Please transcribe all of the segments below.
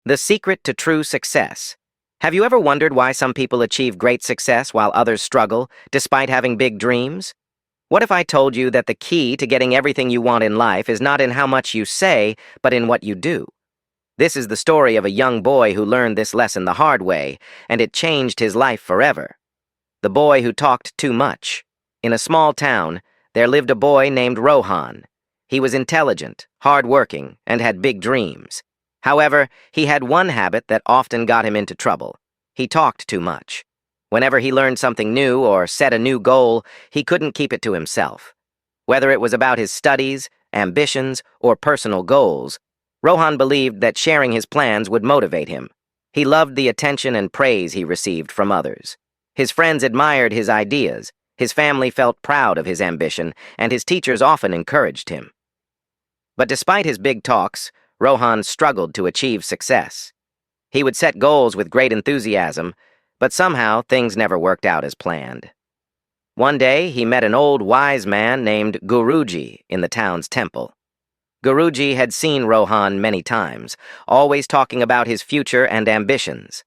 The secret to true success. Have you ever wondered why some people achieve great success while others struggle, despite having big dreams? What if I told you that the key to getting everything you want in life is not in how much you say, but in what you do? This is the story of a young boy who learned this lesson the hard way, and it changed his life forever. The boy who talked too much. In a small town, there lived a boy named Rohan. He was intelligent, hard-working, and had big dreams. However, he had one habit that often got him into trouble. He talked too much. Whenever he learned something new or set a new goal, he couldn't keep it to himself. Whether it was about his studies, ambitions, or personal goals, Rohan believed that sharing his plans would motivate him. He loved the attention and praise he received from others. His friends admired his ideas, his family felt proud of his ambition, and his teachers often encouraged him. But despite his big talks, Rohan struggled to achieve success. He would set goals with great enthusiasm, but somehow things never worked out as planned. One day, he met an old wise man named Guruji in the town's temple. Guruji had seen Rohan many times, always talking about his future and ambitions.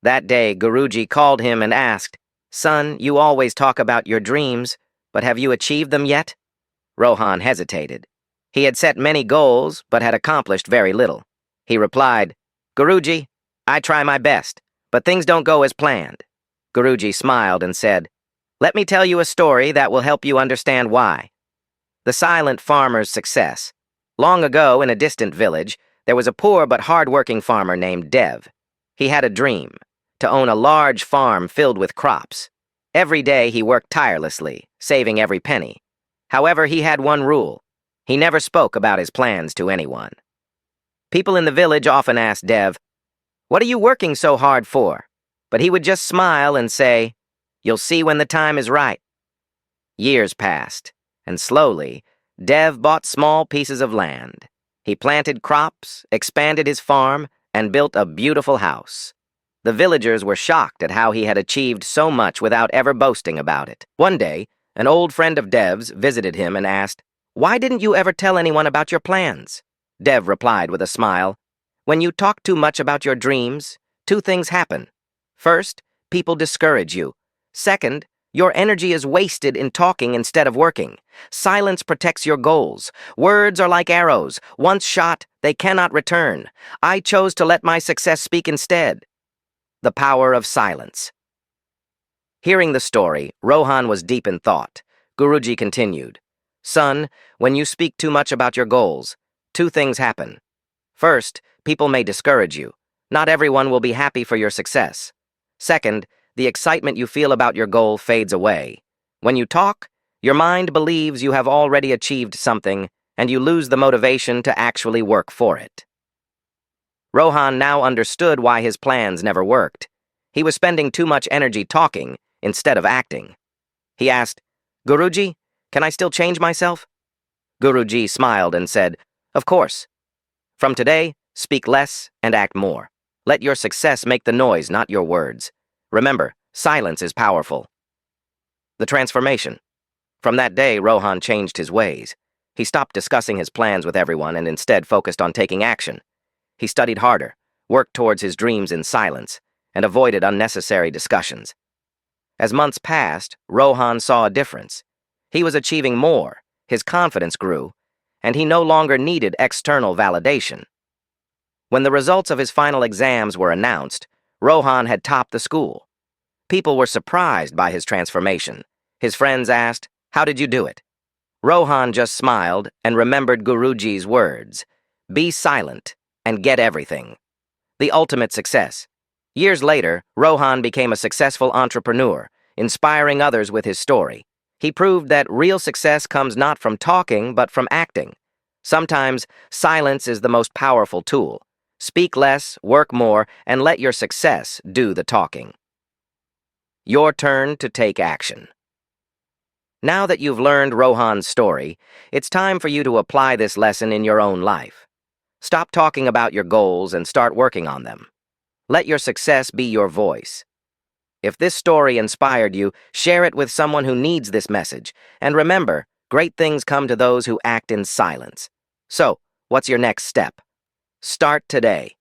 That day, Guruji called him and asked, "Son, you always talk about your dreams, but have you achieved them yet?" Rohan hesitated. He had set many goals, but had accomplished very little. He replied, "Guruji, I try my best, but things don't go as planned." Guruji smiled and said, "Let me tell you a story that will help you understand why." The silent farmer's success. Long ago, in a distant village, there was a poor but hard-working farmer named Dev. He had a dream, to own a large farm filled with crops. Every day he worked tirelessly, saving every penny. However, he had one rule. He never spoke about his plans to anyone. People in the village often asked Dev, "What are you working so hard for?" But he would just smile and say, "You'll see when the time is right." Years passed, and slowly, Dev bought small pieces of land. He planted crops, expanded his farm, and built a beautiful house. The villagers were shocked at how he had achieved so much without ever boasting about it. One day, an old friend of Dev's visited him and asked, "Why didn't you ever tell anyone about your plans?" Dev replied with a smile, "When you talk too much about your dreams, two things happen. First, people discourage you. Second, your energy is wasted in talking instead of working. Silence protects your goals. Words are like arrows. Once shot, they cannot return. I chose to let my success speak instead." The power of silence. Hearing the story, Rohan was deep in thought. Guruji continued, "Son, when you speak too much about your goals, two things happen. First, people may discourage you. Not everyone will be happy for your success. Second, the excitement you feel about your goal fades away. When you talk, your mind believes you have already achieved something, and you lose the motivation to actually work for it." Rohan now understood why his plans never worked. He was spending too much energy talking instead of acting. He asked, "Guruji, can I still change myself?" Guruji smiled and said, "Of course. From today, speak less and act more. Let your success make the noise, not your words. Remember, silence is powerful." The transformation. From that day, Rohan changed his ways. He stopped discussing his plans with everyone and instead focused on taking action. He studied harder, worked towards his dreams in silence, and avoided unnecessary discussions. As months passed, Rohan saw a difference. He was achieving more, his confidence grew, and he no longer needed external validation. When the results of his final exams were announced, Rohan had topped the school. People were surprised by his transformation. His friends asked, "How did you do it?" Rohan just smiled and remembered Guruji's words, "Be silent and get everything." The ultimate success. Years later, Rohan became a successful entrepreneur, inspiring others with his story. He proved that real success comes not from talking, but from acting. Sometimes, silence is the most powerful tool. Speak less, work more, and let your success do the talking. Your turn to take action. Now that you've learned Rohan's story, it's time for you to apply this lesson in your own life. Stop talking about your goals and start working on them. Let your success be your voice. If this story inspired you, share it with someone who needs this message. And remember, great things come to those who act in silence. So, what's your next step? Start today.